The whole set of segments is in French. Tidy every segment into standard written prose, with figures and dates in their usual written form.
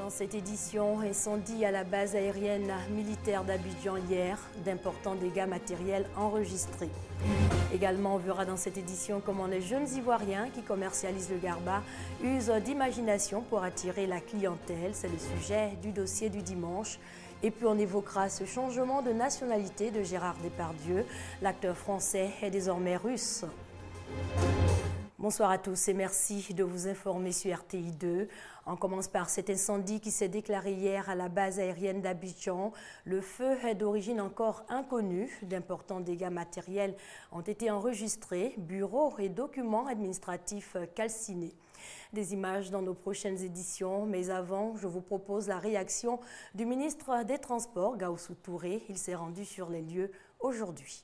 Dans cette édition, incendie à la base aérienne militaire d'Abidjan hier, d'importants dégâts matériels enregistrés. Également, on verra dans cette édition comment les jeunes Ivoiriens qui commercialisent le garba usent d'imagination pour attirer la clientèle. C'est le sujet du dossier du dimanche. Et puis on évoquera ce changement de nationalité de Gérard Depardieu. L'acteur français est désormais russe. Bonsoir à tous et merci de vous informer sur RTI 2. On commence par cet incendie qui s'est déclaré hier à la base aérienne d'Abidjan. Le feu est d'origine encore inconnue. D'importants dégâts matériels ont été enregistrés, bureaux et documents administratifs calcinés. Des images dans nos prochaines éditions, mais avant, je vous propose la réaction du ministre des Transports, Gaoussou Touré. Il s'est rendu sur les lieux aujourd'hui.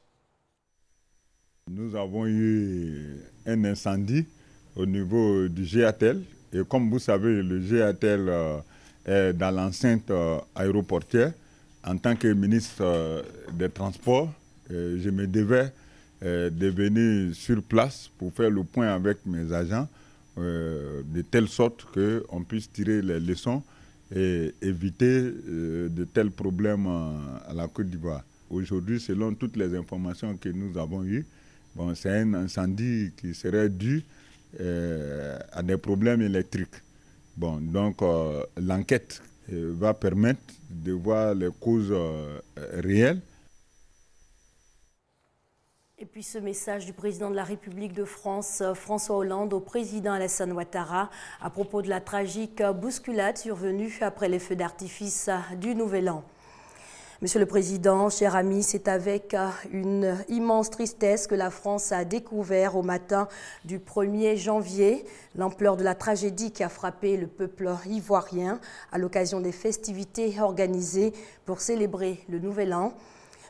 Nous avons eu un incendie au niveau du GATL. Et comme vous savez, le GATL est dans l'enceinte aéroportière. En tant que ministre des Transports, je me devais de venir sur place pour faire le point avec mes agents, de telle sorte qu'on puisse tirer les leçons et éviter de tels problèmes à la Côte d'Ivoire. Aujourd'hui, selon toutes les informations que nous avons eues, c'est un incendie qui serait dû à des problèmes électriques. Donc l'enquête va permettre de voir les causes réelles. Et puis ce message du président de la République de France, François Hollande, au président Alassane Ouattara à propos de la tragique bousculade survenue après les feux d'artifice du Nouvel An. Monsieur le Président, chers amis, c'est avec une immense tristesse que la France a découvert au matin du 1er janvier l'ampleur de la tragédie qui a frappé le peuple ivoirien à l'occasion des festivités organisées pour célébrer le Nouvel An.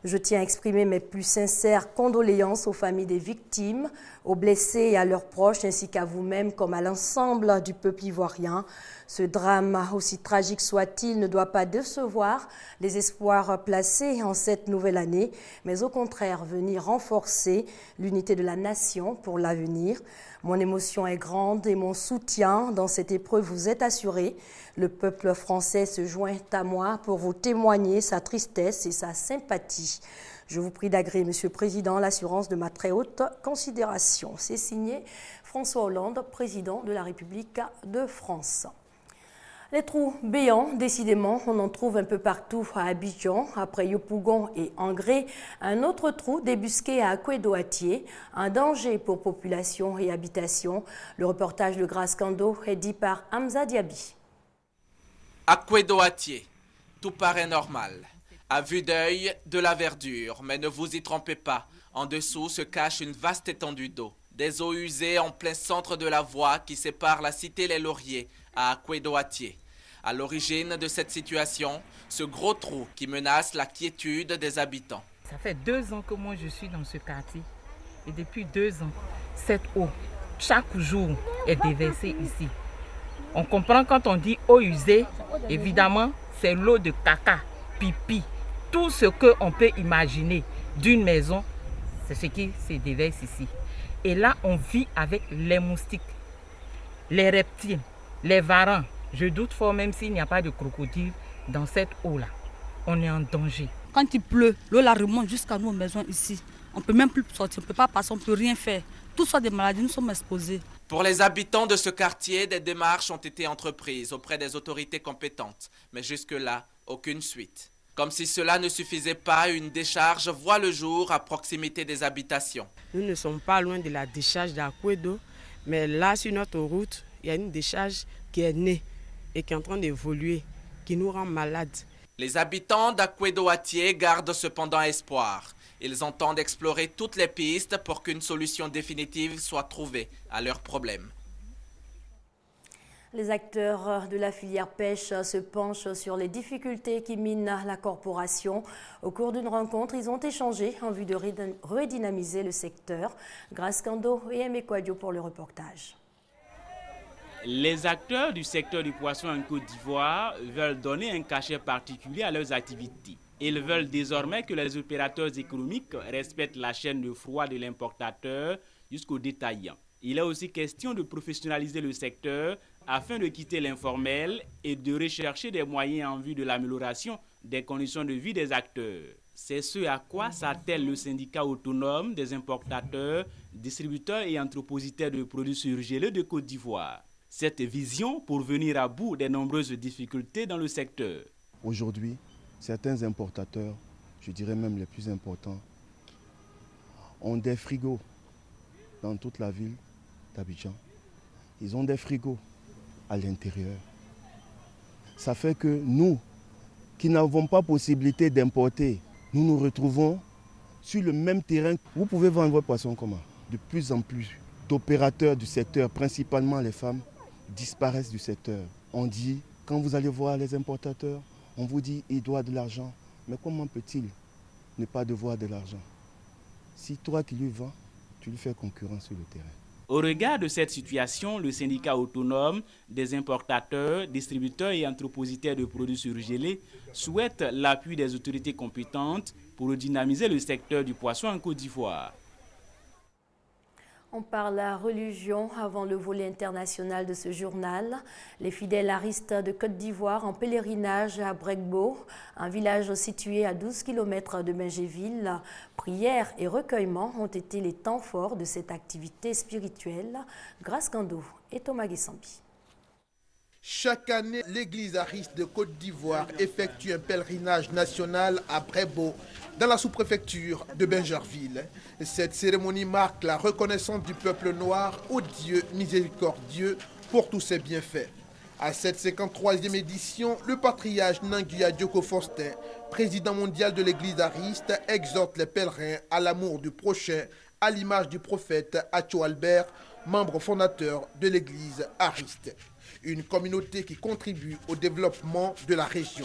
Je tiens à exprimer mes plus sincères condoléances aux familles des victimes, aux blessés et à leurs proches, ainsi qu'à vous-même comme à l'ensemble du peuple ivoirien. Ce drame, aussi tragique soit-il, ne doit pas décevoir les espoirs placés en cette nouvelle année, mais au contraire venir renforcer l'unité de la nation pour l'avenir. Mon émotion est grande et mon soutien dans cette épreuve vous est assuré. Le peuple français se joint à moi pour vous témoigner sa tristesse et sa sympathie. Je vous prie d'agréer, Monsieur le Président, l'assurance de ma très haute considération. C'est signé François Hollande, président de la République de France. Les trous béants, décidément, on en trouve un peu partout à Abidjan. Après Yopougon et Angré, un autre trou débusqué à Akwedo-Atié, un danger pour population et habitation. Le reportage de Grace Kando est dit par Hamza Diaby. Akwedo-Atié, tout paraît normal. À vue d'œil, de la verdure, mais ne vous y trompez pas. En dessous se cache une vaste étendue d'eau. Des eaux usées en plein centre de la voie qui sépare la cité Les Lauriers à Akwedo-Atié. À l'origine de cette situation, ce gros trou qui menace la quiétude des habitants. Ça fait 2 ans que moi je suis dans ce quartier. Et depuis 2 ans, cette eau, chaque jour, est déversée ici. On comprend quand on dit eau usée, évidemment, c'est l'eau de caca, pipi. Tout ce qu'on peut imaginer d'une maison, c'est ce qui se déverse ici. Et là, on vit avec les moustiques, les reptiles, les varans. Je doute fort, même s'il n'y a pas de crocodile dans cette eau-là. On est en danger. Quand il pleut, l'eau la remonte jusqu'à nos maisons ici. On ne peut même plus sortir, on ne peut pas passer, on ne peut rien faire. Tout soit des maladies, nous sommes exposés. Pour les habitants de ce quartier, des démarches ont été entreprises auprès des autorités compétentes. Mais jusque-là, aucune suite. Comme si cela ne suffisait pas, une décharge voit le jour à proximité des habitations. Nous ne sommes pas loin de la décharge d'Akwedo, mais là, sur notre route, il y a une décharge qui est née et qui est en train d'évoluer, qui nous rend malades. Les habitants d'Akwedo-Atié gardent cependant espoir. Ils entendent explorer toutes les pistes pour qu'une solution définitive soit trouvée à leurs problèmes. Les acteurs de la filière pêche se penchent sur les difficultés qui minent la corporation. Au cours d'une rencontre, ils ont échangé en vue de redynamiser le secteur. Grace Kando et Aimé Kouadio pour le reportage. Les acteurs du secteur du poisson en Côte d'Ivoire veulent donner un cachet particulier à leurs activités. Ils veulent désormais que les opérateurs économiques respectent la chaîne de froid de l'importateur jusqu'au détaillant. Il est aussi question de professionnaliser le secteur afin de quitter l'informel et de rechercher des moyens en vue de l'amélioration des conditions de vie des acteurs. C'est ce à quoi s'attelle le syndicat autonome des importateurs, distributeurs et entrepositaires de produits surgelés de Côte d'Ivoire. Cette vision pour venir à bout des nombreuses difficultés dans le secteur. Aujourd'hui, certains importateurs, je dirais même les plus importants, ont des frigos dans toute la ville d'Abidjan. Ils ont des frigos à l'intérieur. Ça fait que nous, qui n'avons pas possibilité d'importer, nous nous retrouvons sur le même terrain. Vous pouvez vendre votre poisson comment? De plus en plus d'opérateurs du secteur, principalement les femmes, disparaissent du secteur. On dit, quand vous allez voir les importateurs, on vous dit il doit de l'argent. Mais comment peut-il ne pas devoir de l'argent? Si toi qui lui vends, tu lui fais concurrence sur le terrain. Au regard de cette situation, le syndicat autonome des importateurs, distributeurs et entrepositaires de produits surgelés souhaite l'appui des autorités compétentes pour dynamiser le secteur du poisson en Côte d'Ivoire. On parle à religion avant le volet international de ce journal. Les fidèles aristes de Côte d'Ivoire en pèlerinage à Bregbo, un village situé à 12 km de Mingéville. Prières et recueillements ont été les temps forts de cette activité spirituelle. Grâce Kando et Thomas Guessambi. Chaque année, l'église ariste de Côte d'Ivoire effectue un pèlerinage national à Bregbo, dans la sous-préfecture de Bingerville. Cette cérémonie marque la reconnaissance du peuple noir au Dieu miséricordieux pour tous ses bienfaits. À cette 53e édition, le patriarche Nanguya Dioko Faustin, président mondial de l'église ariste, exhorte les pèlerins à l'amour du prochain, à l'image du prophète Acho Albert, membre fondateur de l'église ariste. Une communauté qui contribue au développement de la région.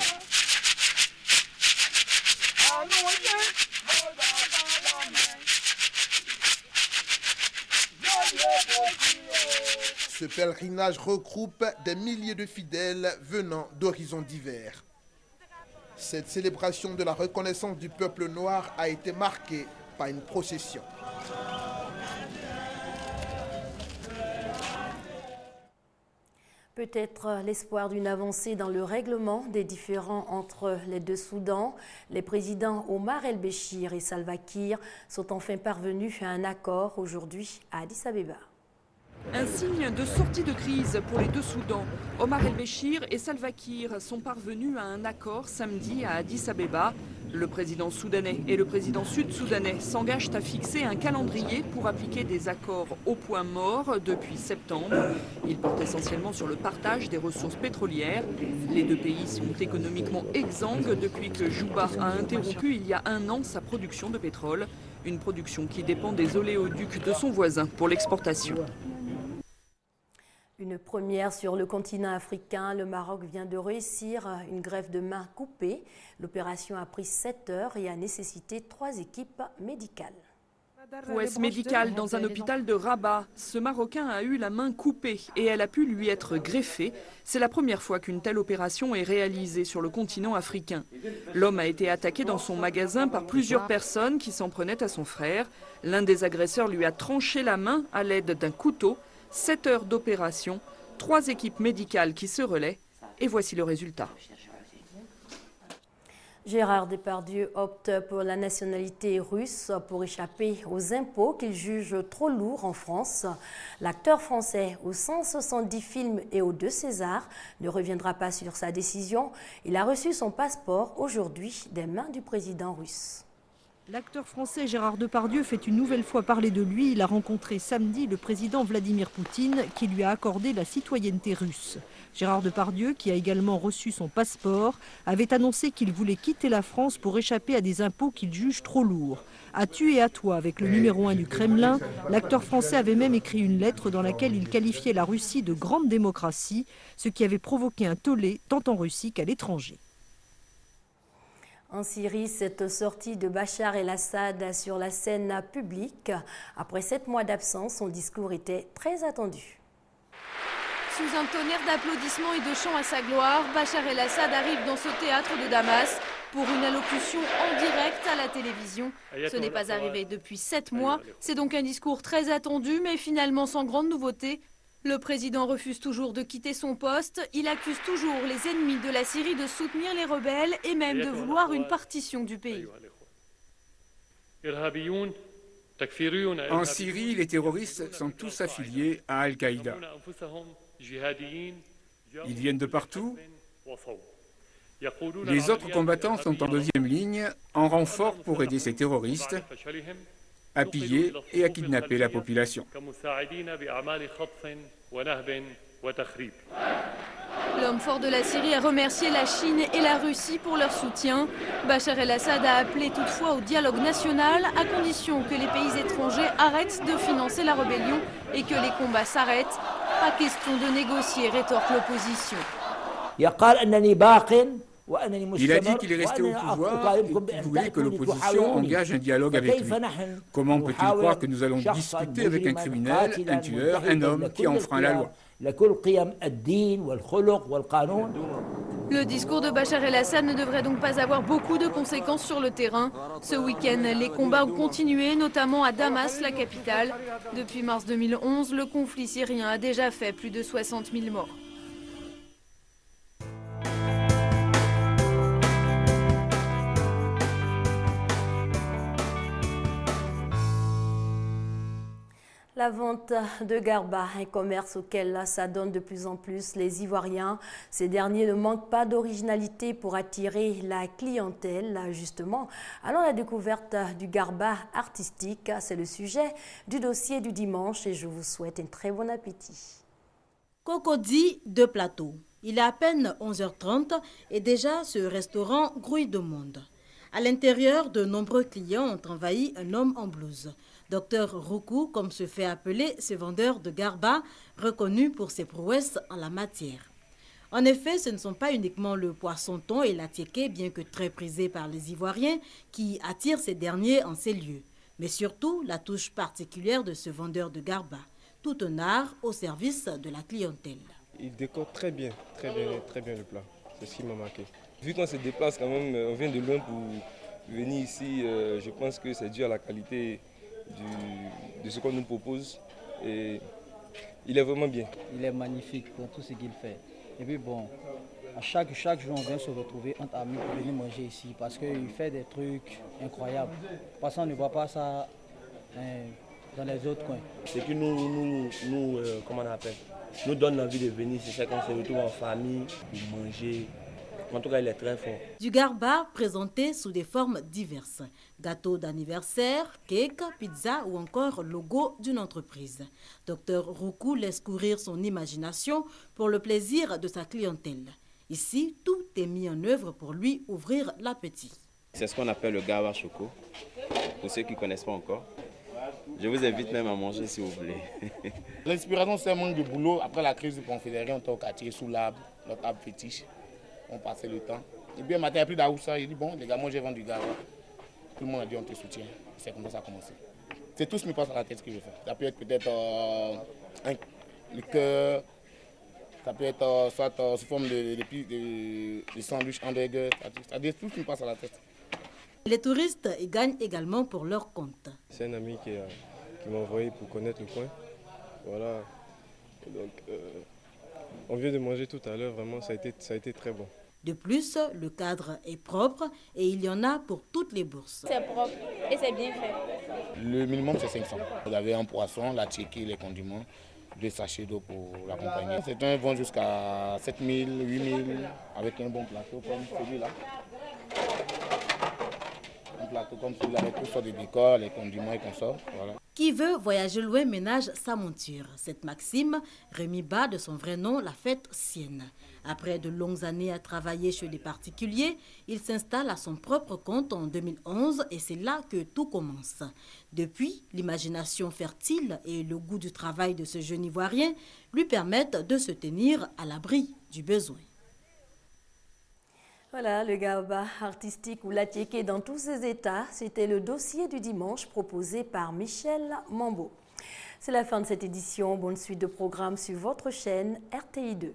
Ce pèlerinage regroupe des milliers de fidèles venant d'horizons divers. Cette célébration de la reconnaissance du peuple noir a été marquée par une procession. Peut-être l'espoir d'une avancée dans le règlement des différends entre les deux Soudans. Les présidents Omar el-Béchir et Salva Kiir sont enfin parvenus à un accord aujourd'hui à Addis Abeba. Un signe de sortie de crise pour les deux Soudans. Omar el-Béchir et Salva Kiir sont parvenus à un accord samedi à Addis Abeba. Le président soudanais et le président sud-soudanais s'engagent à fixer un calendrier pour appliquer des accords au point mort depuis septembre. Ils portent essentiellement sur le partage des ressources pétrolières. Les deux pays sont économiquement exsangues depuis que Juba a interrompu il y a un an sa production de pétrole. Une production qui dépend des oléoducs de son voisin pour l'exportation. Une première sur le continent africain, le Maroc vient de réussir une greffe de main coupée. L'opération a pris 7 heures et a nécessité 3 équipes médicales. Prouesse médicale dans un hôpital de Rabat. Ce Marocain a eu la main coupée et elle a pu lui être greffée. C'est la première fois qu'une telle opération est réalisée sur le continent africain. L'homme a été attaqué dans son magasin par plusieurs personnes qui s'en prenaient à son frère. L'un des agresseurs lui a tranché la main à l'aide d'un couteau. 7 heures d'opération, 3 équipes médicales qui se relaient, et voici le résultat. Gérard Depardieu opte pour la nationalité russe pour échapper aux impôts qu'il juge trop lourds en France. L'acteur français, aux 170 films et aux 2 Césars, ne reviendra pas sur sa décision. Il a reçu son passeport aujourd'hui des mains du président russe. L'acteur français Gérard Depardieu fait une nouvelle fois parler de lui. Il a rencontré samedi le président Vladimir Poutine qui lui a accordé la citoyenneté russe. Gérard Depardieu, qui a également reçu son passeport, avait annoncé qu'il voulait quitter la France pour échapper à des impôts qu'il juge trop lourds. À tu et à toi avec le numéro 1 du Kremlin, l'acteur français avait même écrit une lettre dans laquelle il qualifiait la Russie de grande démocratie, ce qui avait provoqué un tollé tant en Russie qu'à l'étranger. En Syrie, cette sortie de Bachar el-Assad sur la scène publique, après 7 mois d'absence, son discours était très attendu. Sous un tonnerre d'applaudissements et de chants à sa gloire, Bachar el-Assad arrive dans ce théâtre de Damas. pour une allocution en direct à la télévision. Ce n'est pas arrivé depuis 7 mois. C'est donc un discours très attendu, mais finalement sans grande nouveauté. Le président refuse toujours de quitter son poste. Il accuse toujours les ennemis de la Syrie de soutenir les rebelles et même de vouloir une partition du pays. En Syrie, les terroristes sont tous affiliés à Al-Qaïda. Ils viennent de partout. Les autres combattants sont en deuxième ligne, en renfort pour aider ces terroristes à piller et à kidnapper la population. L'homme fort de la Syrie a remercié la Chine et la Russie pour leur soutien. Bachar el-Assad a appelé toutefois au dialogue national à condition que les pays étrangers arrêtent de financer la rébellion et que les combats s'arrêtent. Pas question de négocier, rétorque l'opposition. Il a dit qu'il est resté au pouvoir et qu'il voulait que l'opposition engage un dialogue avec lui. Comment peut-il croire que nous allons discuter avec un criminel, un tueur, un homme qui enfreint la loi? Le discours de Bachar el-Assad ne devrait donc pas avoir beaucoup de conséquences sur le terrain. Ce week-end, les combats ont continué, notamment à Damas, la capitale. Depuis mars 2011, le conflit syrien a déjà fait plus de 60 000 morts. La vente de garba, un commerce auquel s'adonnent de plus en plus les Ivoiriens. Ces derniers ne manquent pas d'originalité pour attirer la clientèle, justement. Alors la découverte du garba artistique, c'est le sujet du dossier du dimanche et je vous souhaite un très bon appétit. Cocody de Plateau. Il est à peine 11h30 et déjà ce restaurant grouille de monde. À l'intérieur, de nombreux clients ont envahi un homme en blouse. Docteur Roukou, comme se fait appeler ce vendeur de garba, reconnu pour ses prouesses en la matière. En effet, ce ne sont pas uniquement le poisson-thon et la tiéké, bien que très prisés par les Ivoiriens, qui attirent ces derniers en ces lieux, mais surtout la touche particulière de ce vendeur de garba. Tout un art au service de la clientèle. Il décore très bien le plat. C'est ce qui m'a marqué. Vu qu'on se déplace quand même, on vient de loin pour venir ici, je pense que c'est dû à la qualité de ce qu'on nous propose. Et il est vraiment bien. Il est magnifique pour tout ce qu'il fait. Et puis bon, à chaque jour on vient se retrouver entre amis pour venir manger ici parce qu'il fait des trucs incroyables. Parce qu'on ne voit pas ça dans les autres coins. Ce qui comment on appelle, nous donne l'envie de venir, c'est ça qu'on se retrouve en famille pour manger. En tout cas, il est très fort. Du garba présenté sous des formes diverses. Gâteau d'anniversaire, cake, pizza ou encore logo d'une entreprise. Docteur Roukou laisse courir son imagination pour le plaisir de sa clientèle. Ici, tout est mis en œuvre pour lui ouvrir l'appétit. C'est ce qu'on appelle le garba choco, pour ceux qui ne connaissent pas encore. Je vous invite même à manger si vous voulez. L'inspiration, c'est un manque de boulot. Après la crise du Confédéré, on était au quartier sous l'arbre, notre arbre fétiche. On passait le temps. Et bien, le matin, il n'y a plus d'Aoussa. Il dit, bon, les gars, moi, j'ai vendu du garba. Tout le monde a dit, on te soutient. C'est comme ça que ça a commencé. C'est tout ce qui me passe à la tête ce que je fais. Ça peut être peut-être le cœur. Ça peut être soit sous forme de sandwich, hamburger. C'est-à-dire tout ce qui me passe à la tête. Les touristes y gagnent également pour leur compte. C'est un ami qui m'a envoyé pour connaître le coin. Voilà. Et donc, on vient de manger tout à l'heure, vraiment, ça a été très bon. De plus, le cadre est propre et il y en a pour toutes les bourses. C'est propre et c'est bien fait. Le minimum, c'est 500. Vous avez un poisson, la tiéké, les condiments, 2 sachets d'eau pour l'accompagner. Certains vont jusqu'à 7 000, 8 000 avec un bon plateau comme celui-là. Un plateau comme celui-là avec tout sortes de décors, les condiments et consorts. Voilà. Qui veut voyager loin ménage sa monture. Cette maxime, Rémi Bas, de son vrai nom, l'a faite sienne. Après de longues années à travailler chez des particuliers, il s'installe à son propre compte en 2011 et c'est là que tout commence. Depuis, l'imagination fertile et le goût du travail de ce jeune Ivoirien lui permettent de se tenir à l'abri du besoin. Voilà, le garba artistique ou la tiéké dans tous ses états, c'était le dossier du dimanche proposé par Michel Mambo. C'est la fin de cette édition. Bonne suite de programmes sur votre chaîne RTI2.